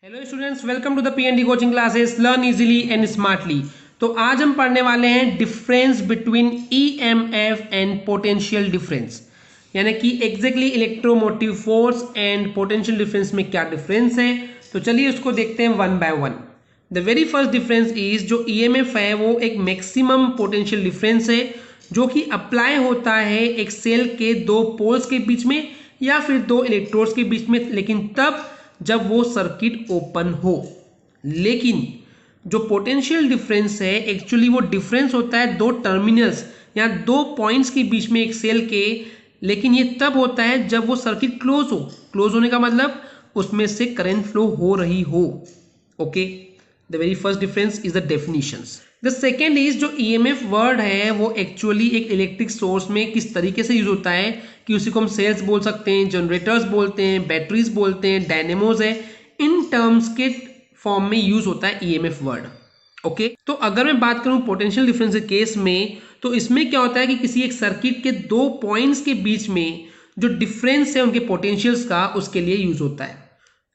Hello students, welcome to the PND coaching classes learn easily and smartly. तो आज हम पढ़ने वाले हैं difference between EMF and potential difference, यानी कि exactly electromotive force and potential difference में क्या डिफरेंस है। तो चलिए उसको देखते हैं one by one. The very first difference is जो ईएमएफ है वो एक मैक्सिमम पोटेंशियल डिफरेंस है जो कि अप्लाई होता है एक सेल के दो पोल्स के बीच में या फिर दो इलेक्ट्रोड्स के बीच में, लेकिन तब जब वो सर्किट ओपन हो। लेकिन जो पोटेंशियल डिफरेंस है एक्चुअली वो डिफरेंस होता है दो टर्मिनल्स या दो पॉइंट्स के बीच में एक सेल के, लेकिन ये तब होता है जब वो सर्किट क्लोज हो। क्लोज होने का मतलब उसमें से करंट फ्लो हो रही हो। Okay, the very first difference is the definitions. The second is जो ईएमएफ वर्ड है वो एक्चुअली एक इलेक्ट्रिक सोर्स में किस तरीके से यूज होता है कि उसी को हम सेल्स बोल सकते हैं, जनरेटर्स बोलते हैं, बैटरीज बोलते हैं, डायनेमोज है, इन टर्म्स के फॉर्म में यूज होता है ईएमएफ वर्ड। ओके, तो अगर मैं बात करूं पोटेंशियल डिफरेंस के केस में, तो इसमें क्या होता है कि किसी एक सर्किट के दो पॉइंट्स के बीच में जो डिफरेंस है उनके पोटेंशियल्स का, उसके लिए यूज होता है।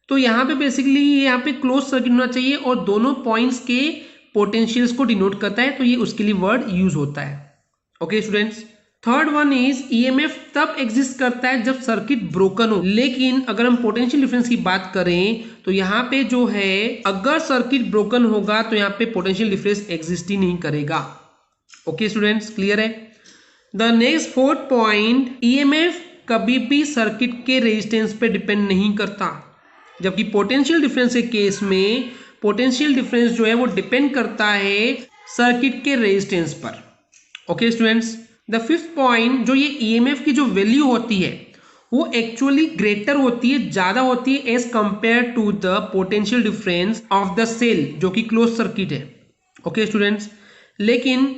तो यहाँ पे बेसिकली यहाँ पे क्लोज सर्किट होना चाहिए और दोनों पॉइंट्स के पोटेंशियल्स को डिनोट करता है, तो ये उसके लिए वर्ड यूज होता है। Okay students, third one is EMF तब एग्जिस्ट करता है जब सर्किट ब्रोकन हो। लेकिन अगर हम पोटेंशियल डिफरेंस की बात करें तो यहाँ पे जो है अगर सर्किट ब्रोकन होगा तो यहाँ पे पोटेंशियल डिफरेंस एग्जिस्ट ही नहीं करेगा। ओके स्टूडेंट्स, क्लियर है। The next fourth point, EMF कभी भी सर्किट के रेजिस्टेंस पे डिपेंड नहीं करता, जबकि पोटेंशियल डिफरेंस के केस में पोटेंशियल डिफरेंस जो है वो डिपेंड करता है सर्किट के रेजिस्टेंस पर। Okay students, the fifth point, जो ये ईएमएफ की जो वैल्यू होती है वो एक्चुअली ग्रेटर होती है, ज्यादा होती है as compare to the potential difference of the cell जो कि क्लोज सर्किट है। ओके स्टूडेंट्स, लेकिन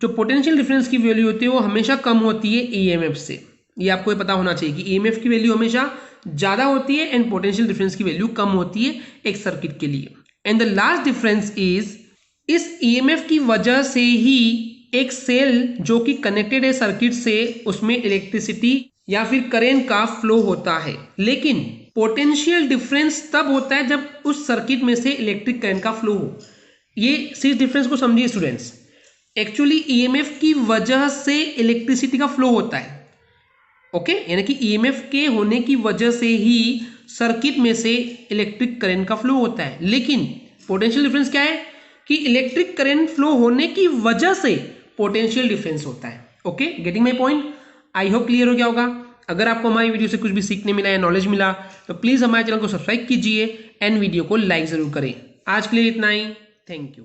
जो पोटेंशियल डिफरेंस की वैल्यू होती है वो हमेशा कम होती है ईएमएफ से। ये आपको पता होना चाहिए कि ईएमएफ की वैल्यू हमेशा ज्यादा होती है एंड पोटेंशियल डिफरेंस की वैल्यू कम होती है एक सर्किट के लिए। And the last difference is इस ईएमएफ की वजह से ही एक सेल जो कि कनेक्टेड है सर्किट से उसमें इलेक्ट्रिसिटी या फिर करंट का फ्लो होता है। लेकिन पोटेंशियल डिफरेंस तब होता है जब उस सर्किट में से इलेक्ट्रिक करंट का फ्लो हो। ये इस डिफरेंस को समझिए स्टूडेंट्स, एक्चुअली ईएमएफ की वजह से इलेक्ट्रिसिटी का फ्लो होता है। ओके, यानी कि ईएमएफ के होने की वजह से ही सर्किट में से इलेक्ट्रिक करंट का फ्लो होता है। लेकिन पोटेंशियल डिफरेंस क्या है कि इलेक्ट्रिक करंट फ्लो होने की वजह से पोटेंशियल डिफरेंस होता है। Okay, getting my point? I hope clear हो गया होगा। अगर आपको हमारी वीडियो से कुछ भी सीखने मिला या नॉलेज मिला तो प्लीज हमारे चैनल को सब्सक्राइब कीजिए एंड वीडियो को लाइक जरूर करें। आज के लिए इतना ही, थैंक यू।